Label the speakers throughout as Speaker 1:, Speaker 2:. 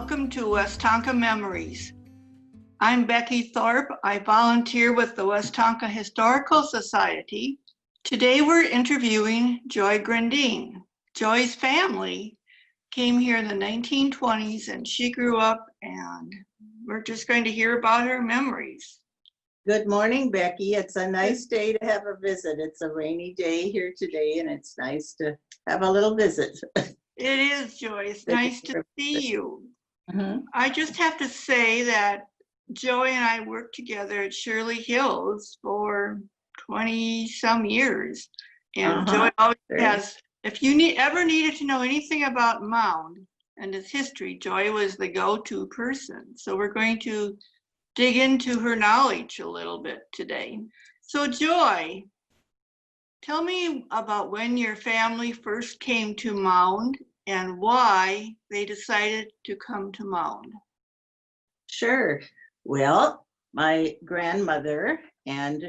Speaker 1: Welcome to Westonka Memories. I'm Becky Thorpe. I volunteer with the Westonka Historical Society. Today we're interviewing Joy Grundeen. Joy's family came here in the 1920s and she grew up, and we're just going to hear about her memories.
Speaker 2: Good morning, Becky. It's a nice day to have a visit. It's a rainy day here today and it's nice to have a little visit.
Speaker 1: It is, Joy. It's nice to see you.
Speaker 2: Mm-hmm.
Speaker 1: I just have to say that Joy and I worked together at Shirley Hills for 20 some years. And Joy always has, if you ever needed to know anything about Mound and its history, Joy was the go-to person. So we're going to dig into her knowledge a little bit today. So Joy, tell me about when your family first came to Mound and why they decided to come to Mound.
Speaker 2: Sure. Well, my grandmother and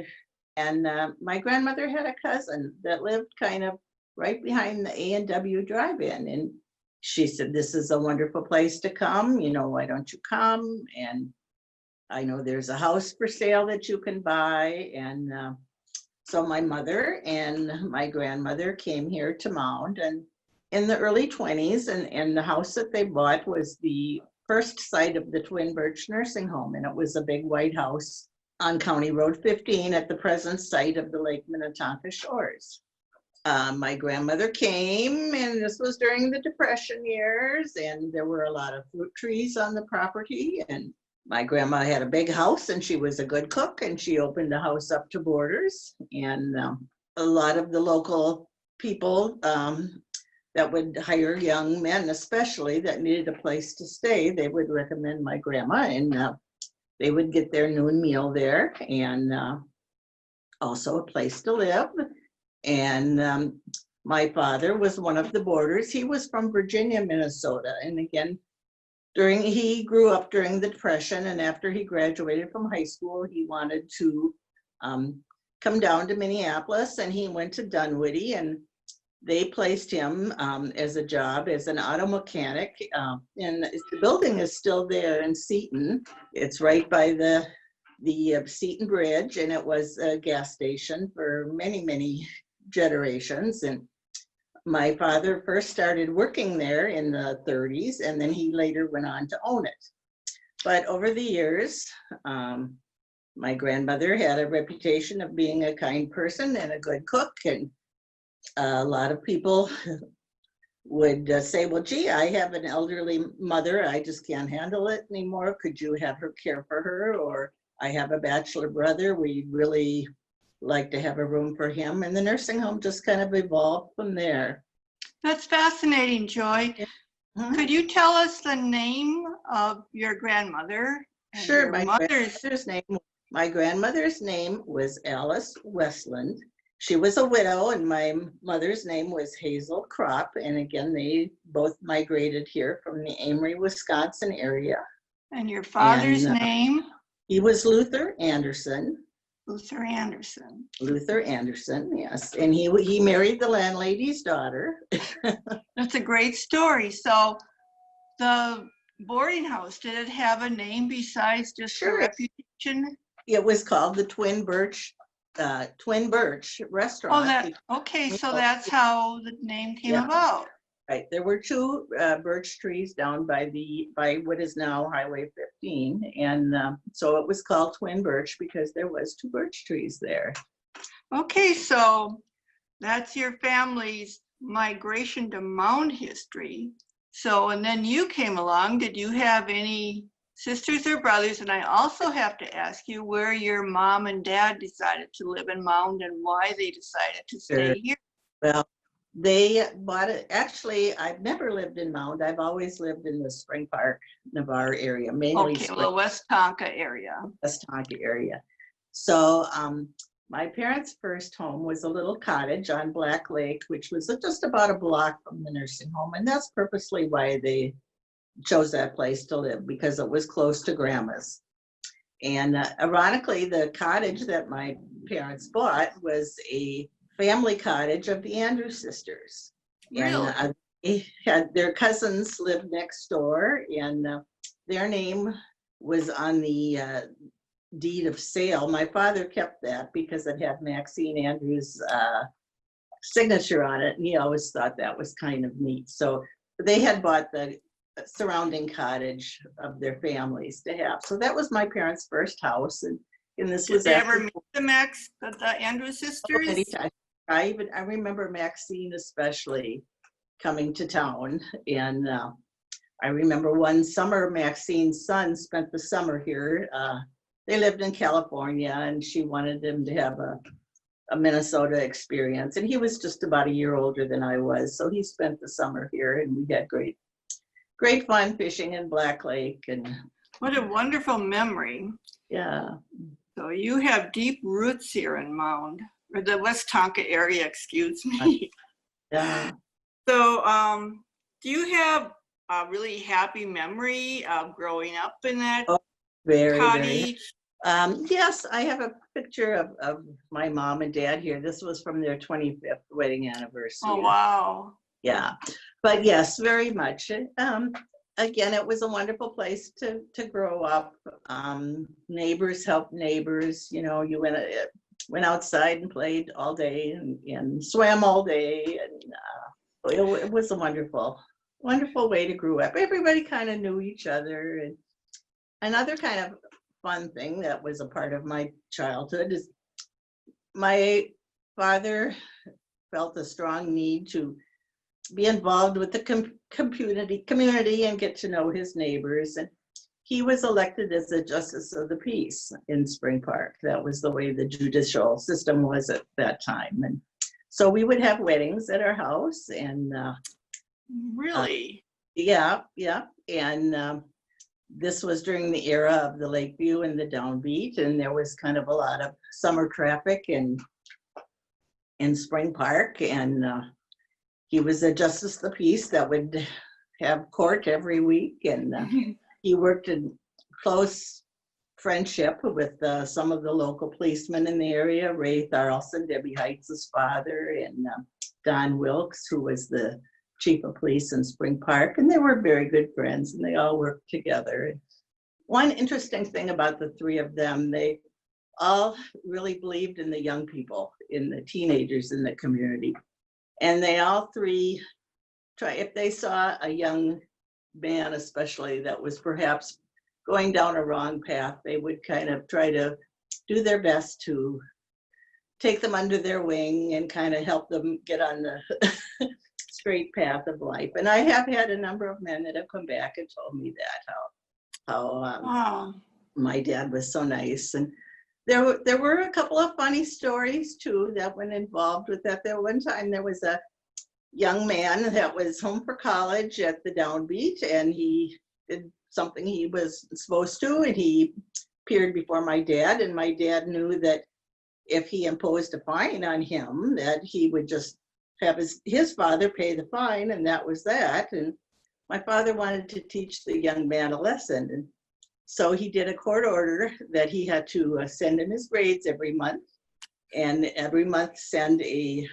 Speaker 2: my grandmother had a cousin that lived kind of right behind the A&W drive-in, and she said, "This is a wonderful place to come. You know, why don't you come? And I know there's a house for sale that you can buy." And so my mother and my grandmother came here to Mound, and in the early 20s, and the house that they bought was the first site of the Twin Birch nursing home, and it was a big white house on County Road 15 at the present site of the Lake Minnetonka shores. My grandmother came, and this was during the Depression years, and there were a lot of fruit trees on the property, and my grandma had a big house and she was a good cook, and she opened the house up to boarders, and a lot of the local people that would hire young men, especially that needed a place to stay, they would recommend my grandma, and they would get their noon meal there, and also a place to live. And my father was one of the boarders. He was from Virginia, Minnesota, and again, he grew up during the Depression, and after he graduated from high school, he wanted to come down to Minneapolis, and he went to Dunwoody, and they placed him as a job as an auto mechanic, and the building is still there in Seton. It's right by the Seton Bridge, and it was a gas station for many, many generations. And my father first started working there in the 30s, and then he later went on to own it. But over the years, my grandmother had a reputation of being a kind person and a good cook, and a lot of people would say, "Well, gee, I have an elderly mother. I just can't handle it anymore. Could you have her care for her?" Or, "I have a bachelor brother. We'd really like to have a room for him." And the nursing home just kind of evolved from there.
Speaker 1: That's fascinating, Joy.
Speaker 2: Mm-hmm.
Speaker 1: Could you tell us the name of your grandmother?
Speaker 2: Sure. My grandmother's name was Alice Westlund. She was a widow, and my mother's name was Hazel Crop. And again, they both migrated here from the Amory, Wisconsin area.
Speaker 1: And your father's name?
Speaker 2: He was Luther Anderson.
Speaker 1: Luther Anderson.
Speaker 2: Luther Anderson, yes. And he married the landlady's daughter.
Speaker 1: That's a great story. So the boarding house, did it have a name besides just the reputation? It
Speaker 2: was called the Twin Birch restaurant.
Speaker 1: Oh, okay. So that's how the name came about.
Speaker 2: Right. There were two birch trees down by what is now Highway 15, and so it was called Twin Birch because there was two birch trees there. Okay,
Speaker 1: so that's your family's migration to Mound history. So, and then you came along. Did you have any sisters or brothers? And I also have to ask you where your mom and dad decided to live in Mound and why they decided to stay here.
Speaker 2: Well, they bought it. Actually, I've never lived in Mound. I've always lived in the Spring Park, Navarre area, mainly.
Speaker 1: Okay, well, Westonka area.
Speaker 2: Westonka area. So my parents' first home was a little cottage on Black Lake, which was just about a block from the nursing home. And that's purposely why they chose that place to live, because it was close to Grandma's. And ironically, the cottage that my parents bought was a family cottage of the Andrews sisters.
Speaker 1: Really?
Speaker 2: And their cousins lived next door, and their name was on the deed of sale. My father kept that because it had Maxine Andrews' signature on it, and he always thought that was kind of neat. So they had bought the surrounding cottage of their families to have. So that was my parents' first house, and this was
Speaker 1: Did they ever meet the Andrews sisters?
Speaker 2: many times. I remember Maxine especially coming to town, and I remember one summer Maxine's son spent the summer here. They lived in California, and she wanted him to have a Minnesota experience, and he was just about a year older than I was, so he spent the summer here, and we had great fun fishing in Black Lake. And
Speaker 1: what a wonderful memory.
Speaker 2: Yeah.
Speaker 1: So you have deep roots here in Mound, or the Westonka area, excuse me.
Speaker 2: Yeah.
Speaker 1: So do you have a really happy memory of growing up in that cottage?
Speaker 2: Yes, I have a picture of my mom and dad here. This was from their 25th wedding anniversary.
Speaker 1: Oh, wow.
Speaker 2: Yeah, but yes, very much. Again, it was a wonderful place to grow up. Neighbors helped neighbors. You know, you went outside and played all day and swam all day, and it was a wonderful way to grow up. Everybody kind of knew each other. And another kind of fun thing that was a part of my childhood is my father felt a strong need to be involved with the community and get to know his neighbors. And he was elected as the Justice of the Peace in Spring Park. That was the way the judicial system was at that time. And so we would have weddings at our house. And
Speaker 1: really?
Speaker 2: Yeah. And this was during the era of the Lakeview and the Downbeat, and there was kind of a lot of summer traffic in Spring Park, and he was a Justice of the Peace that would have court every week, and he worked in close friendship with some of the local policemen in the area, Ray Tharlson, Debbie Heights' father, and Don Wilkes, who was the chief of police in Spring Park, and they were very good friends, and they all worked together. One interesting thing about the three of them, they all really believed in the young people, in the teenagers in the community. And they all three if they saw a young man especially that was perhaps going down a wrong path, they would kind of try to do their best to take them under their wing and kind of help them get on the straight path of life. And I have had a number of men that have come back and told me that, how
Speaker 1: Wow.
Speaker 2: my dad was so nice. And there were a couple of funny stories too that went involved with that. There one time there was a young man that was home for college at the Downbeat, and he did something he was supposed to, and he appeared before my dad, and my dad knew that if he imposed a fine on him, that he would just have his father pay the fine, and that was that. And my father wanted to teach the young man a lesson, and so he did a court order that he had to send in his grades every month, and every month send a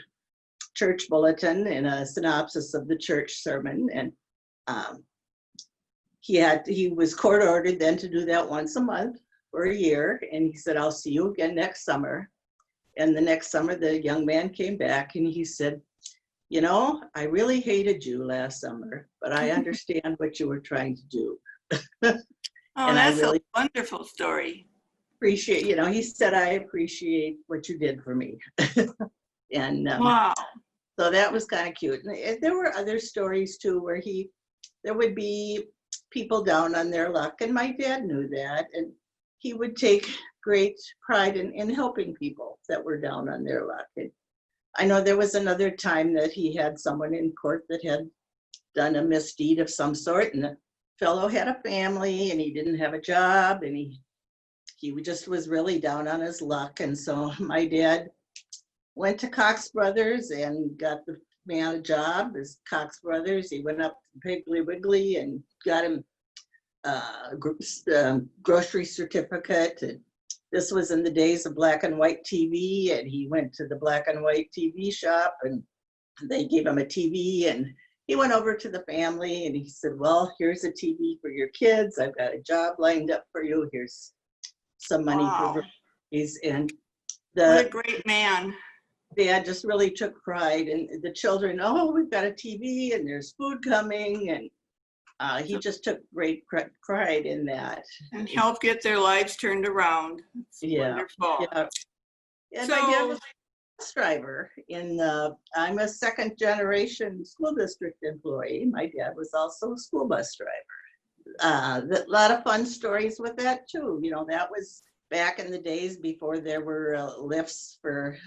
Speaker 2: church bulletin and a synopsis of the church sermon. And he was court ordered then to do that once a month for a year, and he said, "I'll see you again next summer." And the next summer the young man came back and he said, "You know, I really hated you last summer, but I understand what you were trying to do."
Speaker 1: Oh,
Speaker 2: and
Speaker 1: that's
Speaker 2: I really
Speaker 1: a wonderful story.
Speaker 2: Appreciate, he said, "I appreciate what you did for me." And
Speaker 1: Wow.
Speaker 2: so that was kind of cute. And there were other stories too where there would be people down on their luck, and my dad knew that, and he would take great pride in helping people that were down on their luck. And I know there was another time that he had someone in court that had done a misdeed of some sort, and the fellow had a family and he didn't have a job, and he just was really down on his luck. And so my dad went to Cox Brothers and got the man a job as Cox Brothers. He went up to Piggly Wiggly and got him a grocery certificate. And this was in the days of black and white TV, and he went to the black and white TV shop and they gave him a TV, and he went over to the family and he said, well, here's a TV for your kids. I've got a job lined up for you. Here's some money for groceries. And
Speaker 1: what a great man.
Speaker 2: Dad just really took pride in the children. Oh, we've got a TV and there's food coming. And he just took great pride in that.
Speaker 1: And helped get their lives turned around. It's wonderful.
Speaker 2: Yeah. And my dad was a bus driver I'm a second generation school district employee. My dad was also a school bus driver. A lot of fun stories with that too. You know, that was back in the days before there were lifts for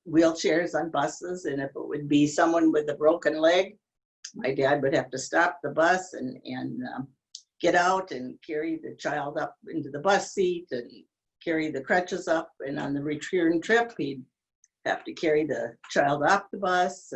Speaker 2: wheelchairs on buses. And if it would be someone with a broken leg, my dad would have to stop the bus and get out and carry the child up into the bus seat and carry the crutches up. And on the return trip, he'd have to carry the child off the bus.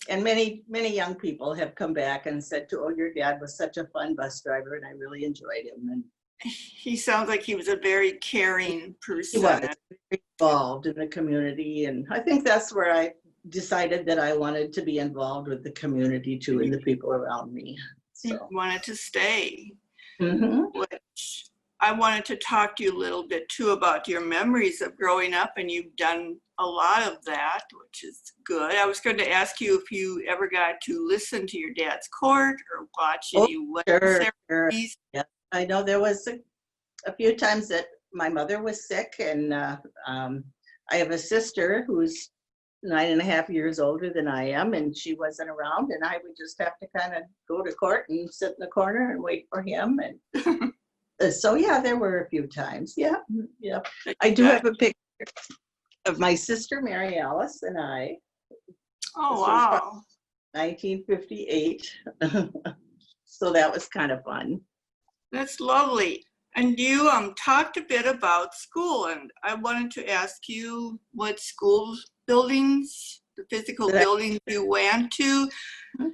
Speaker 2: And many young people have come back and said, oh, your dad was such a fun bus driver and I really enjoyed him. And
Speaker 1: he sounds like he was a very caring person.
Speaker 2: He was very involved in the community. And I think that's where I decided that I wanted to be involved with the community too and the people around me. So.
Speaker 1: You wanted to stay.
Speaker 2: Mm-hmm.
Speaker 1: Which I wanted to talk to you a little bit too about your memories of growing up, and you've done a lot of that, which is good. I was going to ask you if you ever got to listen to your dad's court or watch any wedding ceremonies.
Speaker 2: Yeah. I know there was a few times that my mother was sick, and I have a sister who's 9.5 years older than I am, and she wasn't around, and I would just have to kind of go to court and sit in the corner and wait for him. And so, yeah, there were a few times. Yeah. I do have a picture of my sister, MaryAlice, and I.
Speaker 1: Oh, wow.
Speaker 2: 1958. So that was kind of fun.
Speaker 1: That's lovely. And you talked a bit about school, and I wanted to ask you what school buildings, the physical buildings you went to,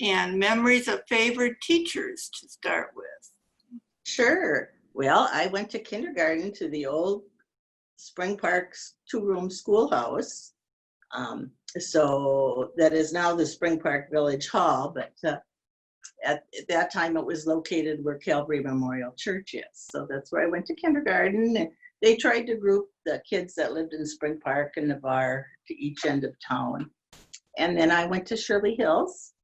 Speaker 1: and memories of favorite teachers to start with.
Speaker 2: Sure. Well, I went to kindergarten to the old Spring Park's 2-room schoolhouse. So that is now the Spring Park Village Hall, but at that time it was located where Calvary Memorial Church is. So that's where I went to kindergarten. And they tried to group the kids that lived in Spring Park and Navarre to each end of town. And then I went to Shirley Hills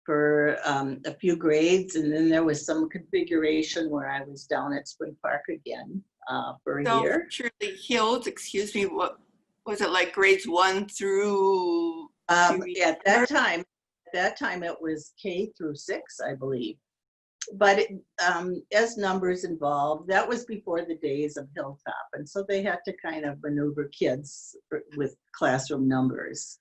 Speaker 2: for a few grades. And then there was some configuration where I was down at Spring Park again for a year.
Speaker 1: Shirley Hills, excuse me, what was it, like grades 1 through?
Speaker 2: At that time it was K through 6, I believe. But as numbers involved, that was before the days of Hilltop. And so they had to kind of maneuver kids with classroom numbers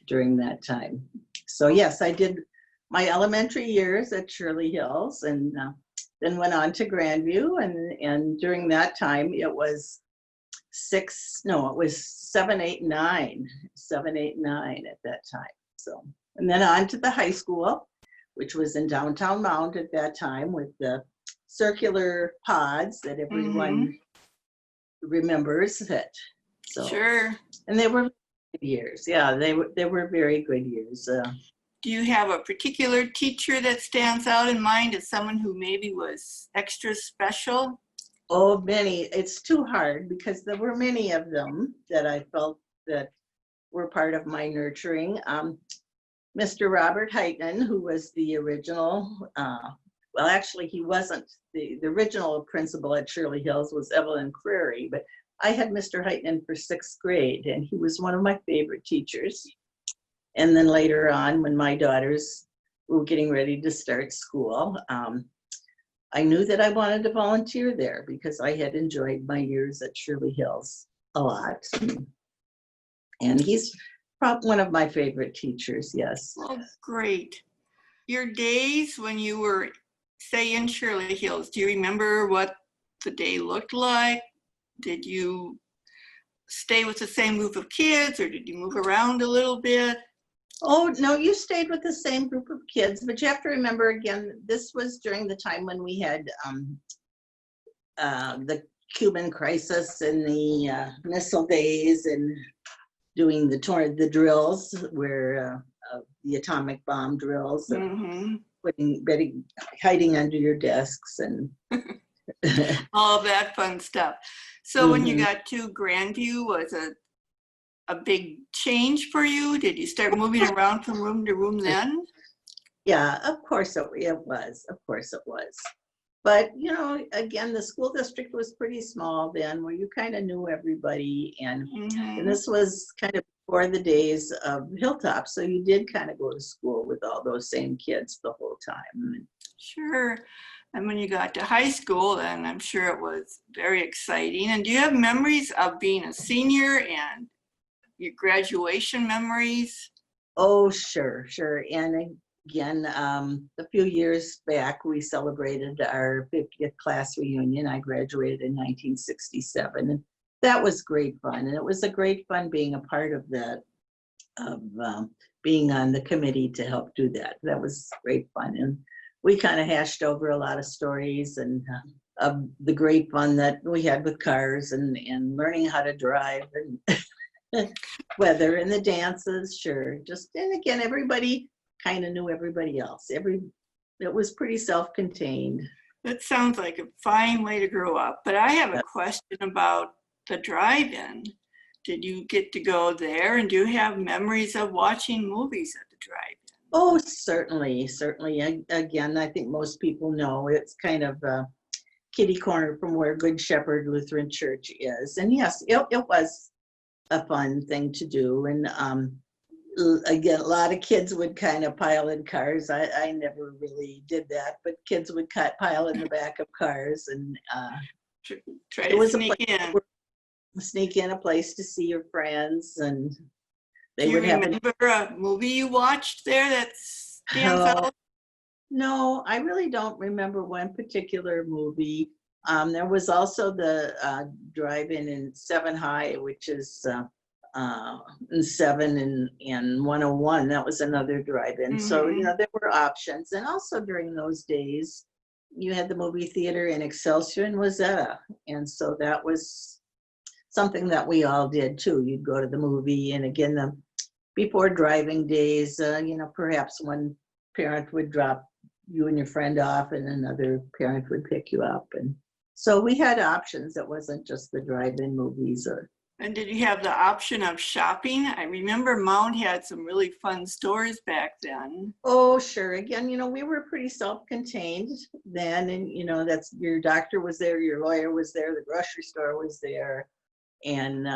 Speaker 2: during that time. So yes, I did my elementary years at Shirley Hills, and then went on to Grandview. And during that time, it was 7, 8, 9 at that time. So, and then on to the high school, which was in downtown Mount at that time with the circular pods that everyone remembers it. So,
Speaker 1: sure.
Speaker 2: And they were good years. Yeah, they were very good years.
Speaker 1: Do you have a particular teacher that stands out in mind as someone who maybe was extra special?
Speaker 2: Oh, many. It's too hard because there were many of them that I felt that were part of my nurturing. Mr. Robert Heitman, who was the original, well, actually, he wasn't. The original principal at Shirley Hills was Evelyn Crary, but I had Mr. Heitman for 6th grade, and he was one of my favorite teachers. And then later on, when my daughters were getting ready to start school, I knew that I wanted to volunteer there because I had enjoyed my years at Shirley Hills a lot. And he's probably one of my favorite teachers, yes.
Speaker 1: Oh, great. Your days when you were, say, in Shirley Hills, do you remember what the day looked like? Did you stay with the same group of kids, or did you move around a little bit?
Speaker 2: Oh, no, you stayed with the same group of kids, but you have to remember, again, this was during the time when we had the Cuban crisis and the missile days and doing the drills where of the atomic bomb drills and
Speaker 1: Mm-hmm.
Speaker 2: hiding under your desks and
Speaker 1: All of that fun stuff. So when you got to Grandview, was it a big change for you? Did you start moving around from room to room then?
Speaker 2: Yeah, of course it was. Of course it was. But, you know, again, the school district was pretty small then, where you kind of knew everybody. And this was kind of before the days of Hilltop. So you did kind of go to school with all those same kids the whole time.
Speaker 1: Sure. And when you got to high school, then I'm sure it was very exciting. And do you have memories of being a senior and your graduation memories?
Speaker 2: Oh, sure, sure. And again, a few years back, we celebrated our 50th class reunion. I graduated in 1967, and that was great fun. And it was a great fun being a part of that, of being on the committee to help do that. That was great fun. And we kind of hashed over a lot of stories and of the great fun that we had with cars and learning how to drive and weather and the dances, sure. Just, and again, everybody kind of knew everybody else. It was pretty self-contained.
Speaker 1: That sounds like a fine way to grow up. But I have a question about the drive-in. Did you get to go there? And do you have memories of watching movies at the drive-in?
Speaker 2: Oh, certainly, certainly. Again, I think most people know it's kind of a kitty corner from where Good Shepherd Lutheran Church is. And yes, it was a fun thing to do. And again, a lot of kids would kind of pile in cars. I never really did that, but kids would pile in the back of cars and
Speaker 1: try to
Speaker 2: sneak in a place to see your friends. And
Speaker 1: do you remember a movie you watched there that stands out?
Speaker 2: No, I really don't remember one particular movie. There was also the drive-in in 7 High, which is in 7 and 101. That was another drive-in. So, you know, there were options. And also during those days, you had the movie theater in Excelsior and Wazetta. And so that was something that we all did too. You'd go to the movie, and again, before driving days, you know, perhaps one parent would drop you and your friend off and another parent would pick you up. And so we had options. It wasn't just the drive-in movies.
Speaker 1: And did you have the option of shopping? I remember Mound had some really fun stores back then.
Speaker 2: Oh, sure. Again, you know, we were pretty self-contained then. And, you know, that's your doctor was there, your lawyer was there, the grocery store was there, and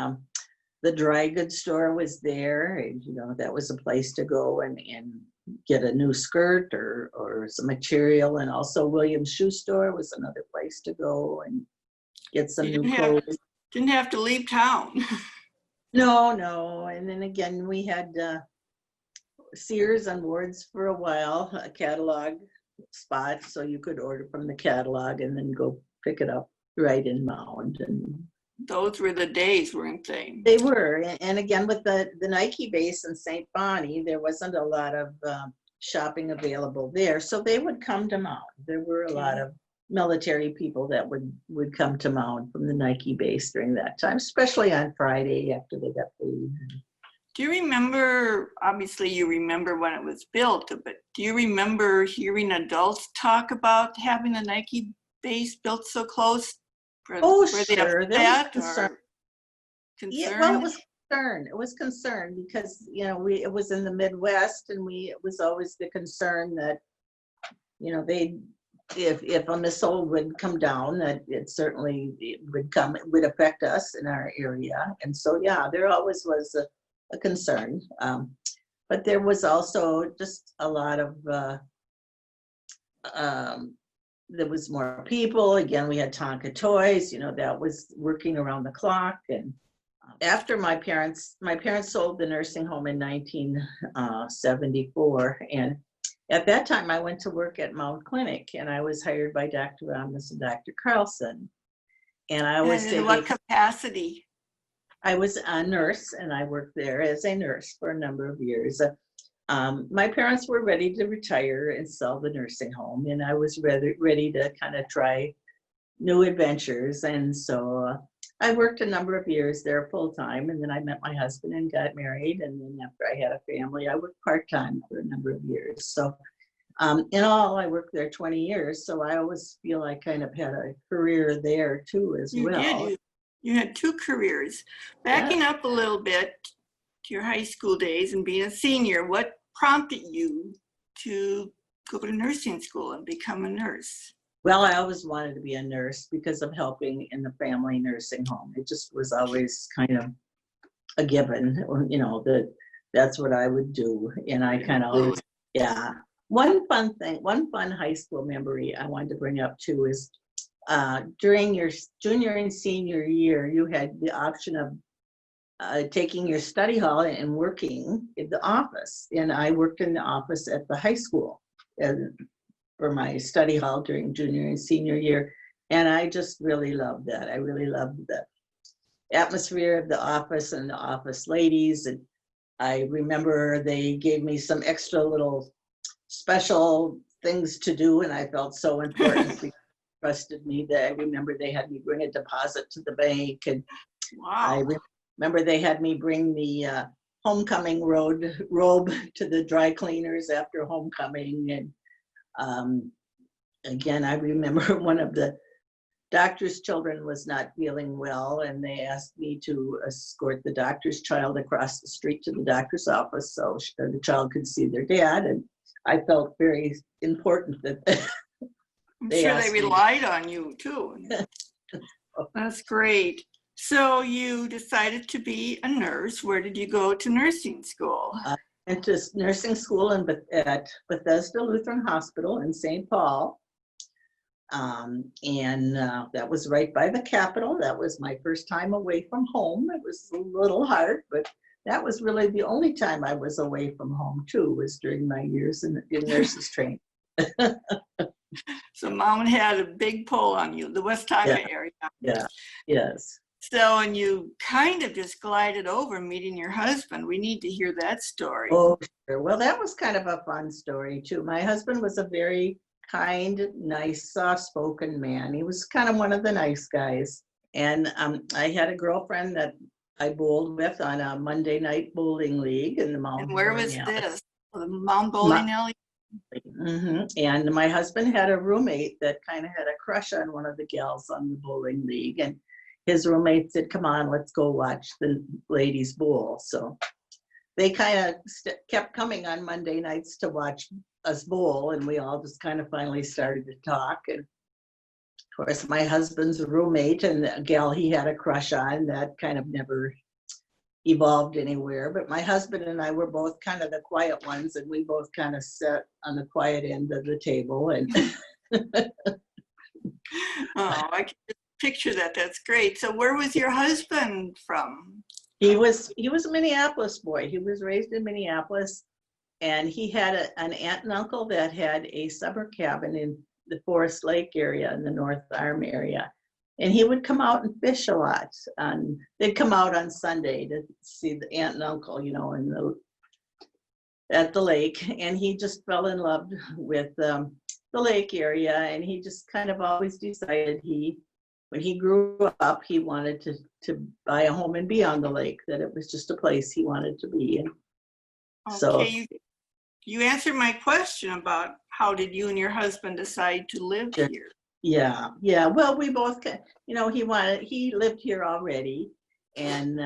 Speaker 2: the dry goods store was there. And, you know, that was a place to go and get a new skirt or some material. And also Williams Shoe Store was another place to go and get some new clothes.
Speaker 1: Didn't have to leave town.
Speaker 2: No. And then again, we had Sears on Wards for a while, a catalog spot, so you could order from the catalog and then go pick it up right in Mound. And
Speaker 1: those were the days, weren't they?
Speaker 2: They were. And again, with the Nike base in St. Bonnie, there wasn't a lot of shopping available there, so they would come to Mound. There were a lot of military people that would come to Mound from the Nike base during that time, especially on Friday after they got paid.
Speaker 1: Do you remember, obviously you remember when it was built, but do you remember hearing adults talk about having the Nike base built so close?
Speaker 2: Sure.
Speaker 1: There was concern.
Speaker 2: Yeah, well, it was concern. It was concern because, you know, it was in the Midwest, and it was always the concern that, you know, if a missile would come down, that it would affect us in our area. And so, yeah, there always was a concern. But there was also just a lot of, there was more people. Again, we had Tonka Toys, you know, that was working around the clock. And after my parents sold the nursing home in 1974. And at that time, I went to work at Mound Clinic, and I was hired by Dr. Ramos and Dr. Carlson. And I was
Speaker 1: in what capacity?
Speaker 2: I was a nurse, and I worked there as a nurse for a number of years. My parents were ready to retire and sell the nursing home, and I was ready to kind of try new adventures. And so I worked a number of years there full time, and then I met my husband and got married. And then after I had a family, I worked part time for a number of years. So in all, I worked there 20 years. So I always feel I kind of had a career there too as
Speaker 1: You
Speaker 2: well.
Speaker 1: did. You had two careers. Backing up a little bit to your high school days and being a senior, what prompted you to go to nursing school and become a nurse?
Speaker 2: Well, I always wanted to be a nurse because of helping in the family nursing home. It just was always kind of a given, you know, that's what I would do. And I kind of always, yeah. One fun high school memory I wanted to bring up too is during your junior and senior year, you had the option of taking your study hall and working in the office. And I worked in the office at the high school for my study hall during junior and senior year. And I just really loved that. I really loved the atmosphere of the office and the office ladies. And I remember they gave me some extra little special things to do, and I felt so important because they trusted me. That I remember they had me bring a deposit to the bank, and
Speaker 1: wow.
Speaker 2: I remember they had me bring the homecoming robe to the dry cleaners after homecoming. And again, I remember one of the doctor's children was not feeling well, and they asked me to escort the doctor's child across the street to the doctor's office so the child could see their dad. And I felt very important that
Speaker 1: I'm sure they relied on you too. That's great. So you decided to be a nurse. Where did you go to nursing school?
Speaker 2: I went to nursing school at Bethesda Lutheran Hospital in St. Paul. And that was right by the Capitol. That was my first time away from home. It was a little hard, but that was really the only time I was away from home too, was during my years in nurses training.
Speaker 1: So Mom had a big pull on you, the Westonka area.
Speaker 2: Yeah, yes.
Speaker 1: So, and you kind of just glided over meeting your husband. We need to hear that story.
Speaker 2: Oh, sure. Well, that was kind of a fun story too. My husband was a very kind, nice, soft-spoken man. He was kind of one of the nice guys. And I had a girlfriend that I bowled with on a Monday night bowling league in the Mount.
Speaker 1: And where was this? The Mount Bowling Alley?
Speaker 2: Mm-hmm. And my husband had a roommate that kind of had a crush on one of the gals on the bowling league. And his roommate said, come on, let's go watch the ladies bowl. So they kind of kept coming on Monday nights to watch us bowl, and we all just kind of finally started to talk. And of course, my husband's roommate and the gal he had a crush on, that kind of never evolved anywhere. But my husband and I were both kind of the quiet ones, and we both kind of sat on the quiet end of the table. And
Speaker 1: oh, I can just picture that. That's great. So where was your husband from?
Speaker 2: He was a Minneapolis boy. He was raised in Minneapolis, and he had an aunt and uncle that had a summer cabin in the Forest Lake area in the North Arm area. And he would come out and fish a lot. They'd come out on Sunday to see the aunt and uncle, you know, at the lake. And he just fell in love with the lake area. And he just kind of always decided when he grew up, he wanted to buy a home and be on the lake, that it was just a place he wanted to be in.
Speaker 1: Okay,
Speaker 2: so
Speaker 1: you answered my question about how did you and your husband decide to live here?
Speaker 2: Yeah. Well, we both, you know, he lived here already, and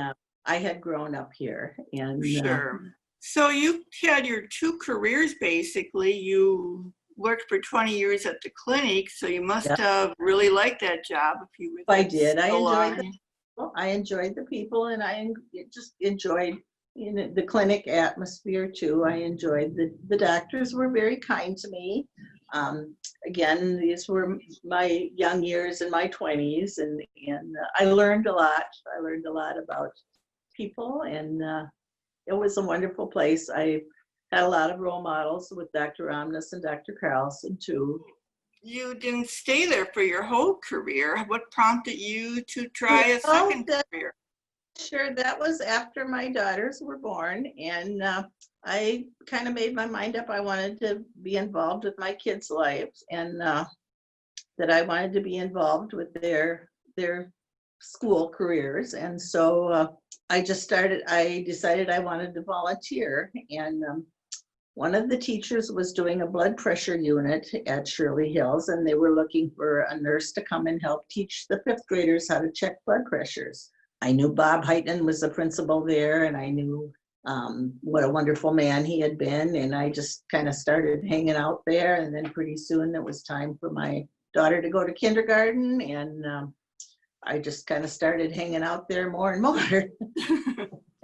Speaker 2: I had grown up here. And
Speaker 1: sure. So you had your two careers basically. You worked for 20 years at the clinic, so you must have really liked that job. If you were
Speaker 2: I did. I enjoyed the people, and I just enjoyed the clinic atmosphere too. I enjoyed the doctors were very kind to me. Again, these were my young years in my 20s, and I learned a lot. I learned a lot about people, and it was a wonderful place. I had a lot of role models with Dr. Ramnes and Dr. Carlson too.
Speaker 1: You didn't stay there for your whole career. What prompted you to try a second career?
Speaker 2: Sure, that was after my daughters were born, and I kind of made my mind up. I wanted to be involved with my kids' lives, and that I wanted to be involved with their school careers. And so I decided I wanted to volunteer. And one of the teachers was doing a blood pressure unit at Shirley Hills, and they were looking for a nurse to come and help teach the fifth graders how to check blood pressures. I knew Bob Heitman was the principal there, and I knew what a wonderful man he had been. And I just kind of started hanging out there. And then pretty soon it was time for my daughter to go to kindergarten. And I just kind of started hanging out there more and more.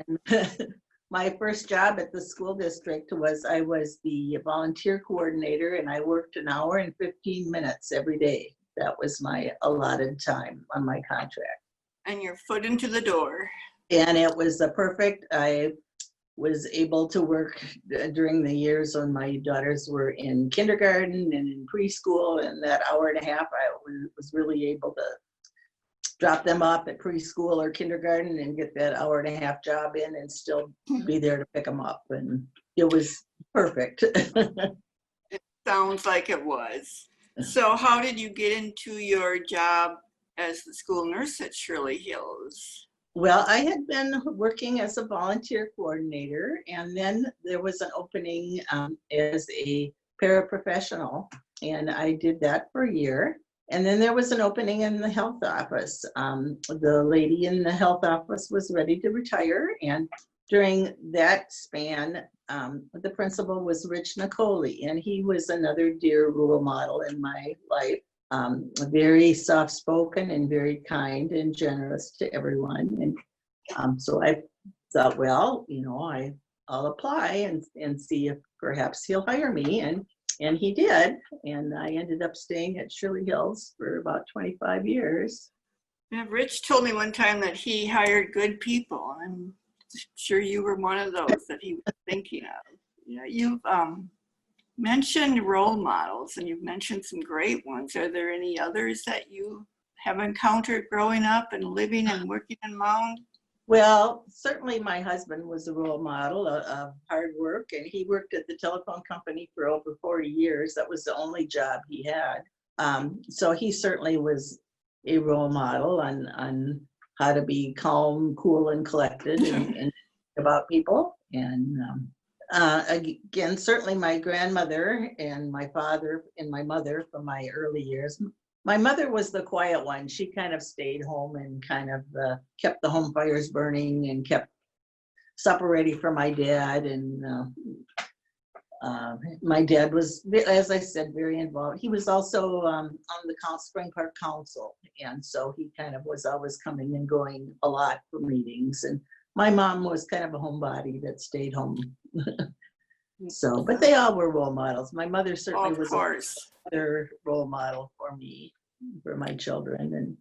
Speaker 2: And my first job at the school district was I was the volunteer coordinator, and I worked an hour and 15 minutes every day. That was my allotted time on my contract.
Speaker 1: And your foot into the door.
Speaker 2: And it was perfect. I was able to work during the years when my daughters were in kindergarten and in preschool, and that hour and a half I was really able to drop them off at preschool or kindergarten and get that hour and a half job in and still be there to pick them up. And it was perfect.
Speaker 1: It sounds like it was. So how did you get into your job as the school nurse at Shirley Hills?
Speaker 2: Well, I had been working as a volunteer coordinator, and then there was an opening as a paraprofessional, and I did that for a year. And then there was an opening in the health office. The lady in the health office was ready to retire, and during that span, the principal was Rich Nicoli, and he was another dear role model in my life. Very soft-spoken and very kind and generous to everyone. And so I thought, well, I'll apply and see if perhaps he'll hire me. And he did. And I ended up staying at Shirley Hills for about 25 years.
Speaker 1: Yeah, Rich told me one time that he hired good people. I'm sure you were one of those that he was thinking of. You've mentioned role models, and you've mentioned some great ones. Are there any others that you have encountered growing up and living and working in Mound?
Speaker 2: Well, certainly my husband was a role model of hard work, and he worked at the telephone company for over 40 years. That was the only job he had. So he certainly was a role model on how to be calm, cool, and collected and about people. And again, certainly my grandmother and my father and my mother from my early years. My mother was the quiet one. She kind of stayed home and kind of kept the home fires burning and kept supper ready for my dad. And my dad was, as I said, very involved. He was also on the Spring Park Council. And so he kind of was always coming and going a lot for meetings. And my mom was kind of a homebody that stayed home. So, but they all were role models. My mother certainly was another role model for me, for my children.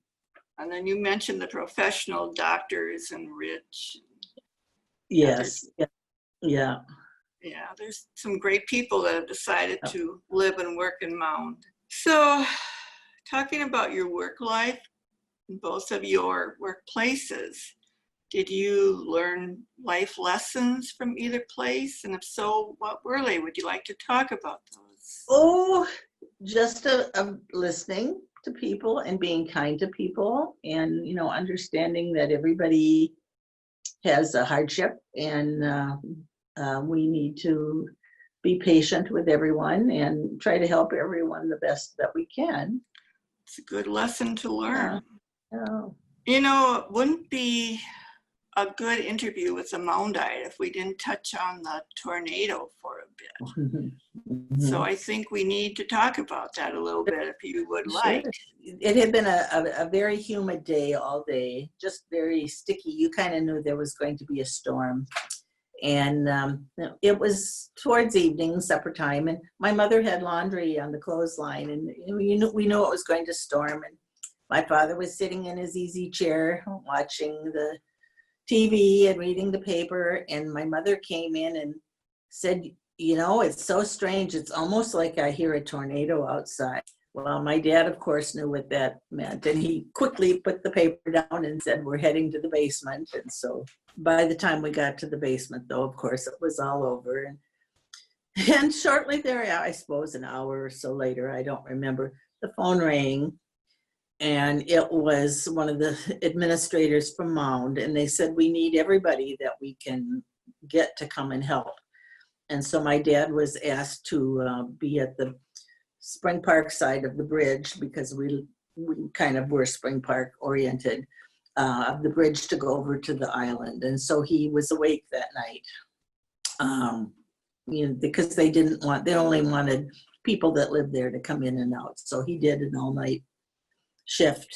Speaker 1: And then you mentioned the professional doctors and Rich.
Speaker 2: Yes. Yeah.
Speaker 1: Yeah, there's some great people that have decided to live and work in Mound. So, talking about your work life in both of your workplaces, did you learn life lessons from either place? And if so, what were they? Would you like to talk about those?
Speaker 2: Oh, just listening to people and being kind to people, and understanding that everybody has a hardship, and we need to be patient with everyone and try to help everyone the best that we can.
Speaker 1: It's a good lesson to learn.
Speaker 2: Yeah.
Speaker 1: It wouldn't be a good interview with a Moundite if we didn't touch on the tornado for a bit.
Speaker 2: Mm-hmm.
Speaker 1: So I think we need to talk about that a little bit if you would like.
Speaker 2: It had been a very humid day all day, just very sticky. You kind of knew there was going to be a storm. And it was towards evening, supper time, and my mother had laundry on the clothesline, and we knew it was going to storm. And my father was sitting in his easy chair watching the TV and reading the paper, and my mother came in and said, it's so strange. It's almost like I hear a tornado outside. Well, my dad, of course, knew what that meant, and he quickly put the paper down and said, we're heading to the basement. And so by the time we got to the basement, though, of course, it was all over. And shortly there, I suppose an hour or so later, I don't remember, the phone rang. And it was one of the administrators from Mound, and they said, we need everybody that we can get to come and help. And so my dad was asked to be at the Spring Park side of the bridge, because we kind of were Spring Park oriented, of the bridge to go over to the island. And so he was awake that night, because they only wanted people that lived there to come in and out. So he did an all-night shift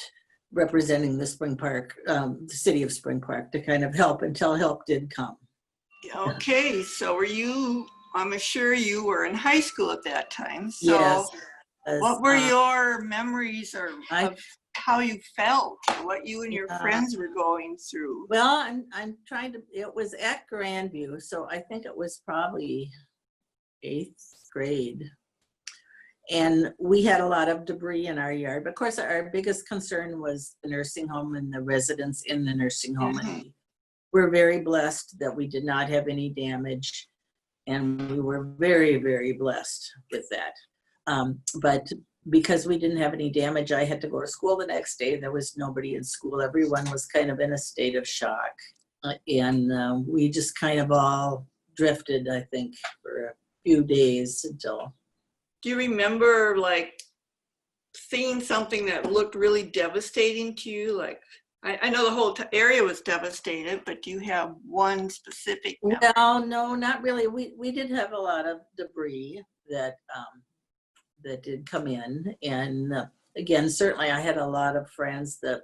Speaker 2: representing the Spring Park, the city of Spring Park, to kind of help until help did come.
Speaker 1: Okay, so I'm sure you were in high school at that time. So
Speaker 2: Yes.
Speaker 1: what were your memories of how you felt, or what you and your friends were going through?
Speaker 2: Well, it was at Grandview, so I think it was probably 8th grade. And we had a lot of debris in our yard. But of course, our biggest concern was the nursing home and the residents in the nursing home.
Speaker 1: Mm-hmm.
Speaker 2: And we're very blessed that we did not have any damage. And we were very, very blessed with that. But because we didn't have any damage, I had to go to school the next day. There was nobody in school. Everyone was kind of in a state of shock. And we just kind of all drifted, I think, for a few days until.
Speaker 1: Do you remember like seeing something that looked really devastating to you? Like, I know the whole area was devastated, but do you have one specific memory?
Speaker 2: Well, no, not really. We did have a lot of debris that did come in. And again, certainly I had a lot of friends that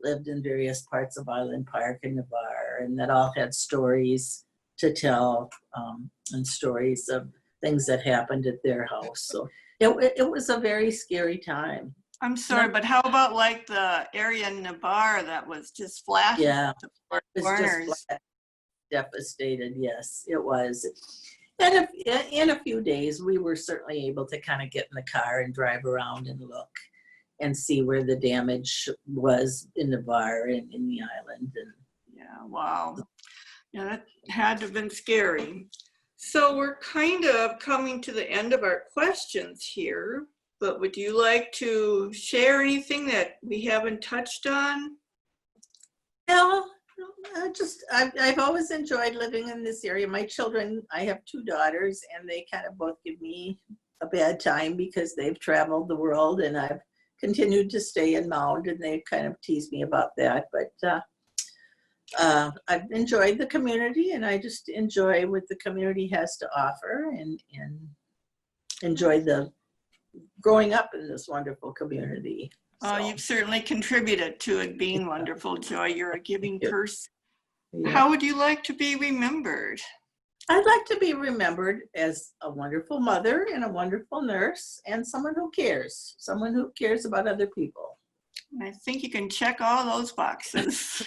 Speaker 2: lived in various parts of Island Park and Navarre, and that all had stories to tell, and stories of things that happened at their house. So it was a very scary time.
Speaker 1: I'm sorry, but how about like the area in Navarre that was just flat?
Speaker 2: Yeah,
Speaker 1: it
Speaker 2: was just flat, devastated. Yes, it was. And in a few days, we were certainly able to kind of get in the car and drive around and look and see where the damage was in Navarre and in the island. And
Speaker 1: yeah, wow. Yeah, that had to have been scary. So we're kind of coming to the end of our questions here, but would you like to share anything that we haven't touched on?
Speaker 2: Well, I've always enjoyed living in this area. My children, I have 2 daughters, and they kind of both give me a bad time because they've traveled the world, and I've continued to stay in Mound, and they kind of tease me about that. But I've enjoyed the community, and I just enjoy what the community has to offer, and enjoy the growing up in this wonderful community.
Speaker 1: Oh, you've certainly contributed to it being wonderful, Joy. You're a giving person. Yeah. How would you like to be remembered?
Speaker 2: I'd like to be remembered as a wonderful mother and a wonderful nurse, and someone who cares about other people.
Speaker 1: I think you can check all those boxes.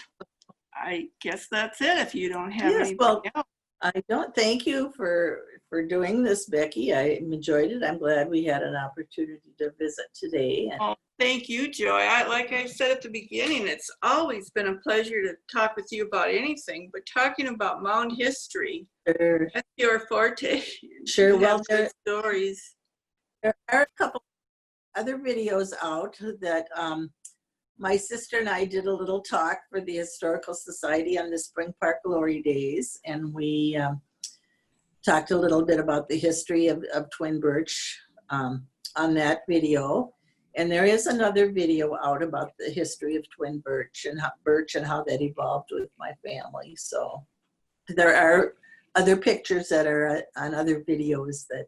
Speaker 1: I guess that's it if you don't have anything else.
Speaker 2: I don't. Thank you for doing this, Becky. I enjoyed it. I'm glad we had an opportunity to visit today.
Speaker 1: Oh, thank you, Joy. Like I said at the beginning, it's always been a pleasure to talk with you about anything, but talking about Mound history,
Speaker 2: sure.
Speaker 1: That's your forte.
Speaker 2: Sure. Well,
Speaker 1: stories.
Speaker 2: There are a couple other videos out that my sister and I did a little talk for the Historical Society on the Spring Park Glory Days, and we talked a little bit about the history of Twin Birch on that video. And there is another video out about the history of Twin Birch and how that evolved with my family. So there are other pictures that are on other videos that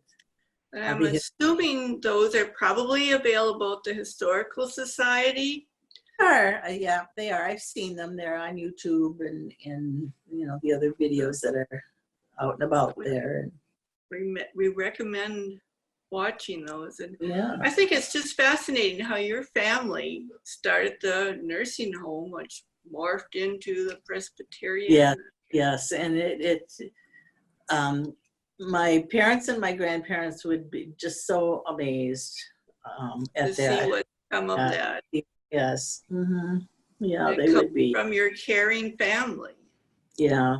Speaker 1: I'm assuming those are probably available at the Historical Society.
Speaker 2: Yeah, they are. I've seen them. They're on YouTube and the other videos that are out and about there.
Speaker 1: We recommend watching those. And
Speaker 2: yeah.
Speaker 1: I think it's just fascinating how your family started the nursing home, which morphed into the Presbyterian.
Speaker 2: Yeah, yes. And it's my parents and my grandparents would be just so amazed at
Speaker 1: to
Speaker 2: that.
Speaker 1: See what's come of that.
Speaker 2: Yes. Mm-hmm. Yeah,
Speaker 1: it
Speaker 2: they would be.
Speaker 1: From your caring family.
Speaker 2: Yeah.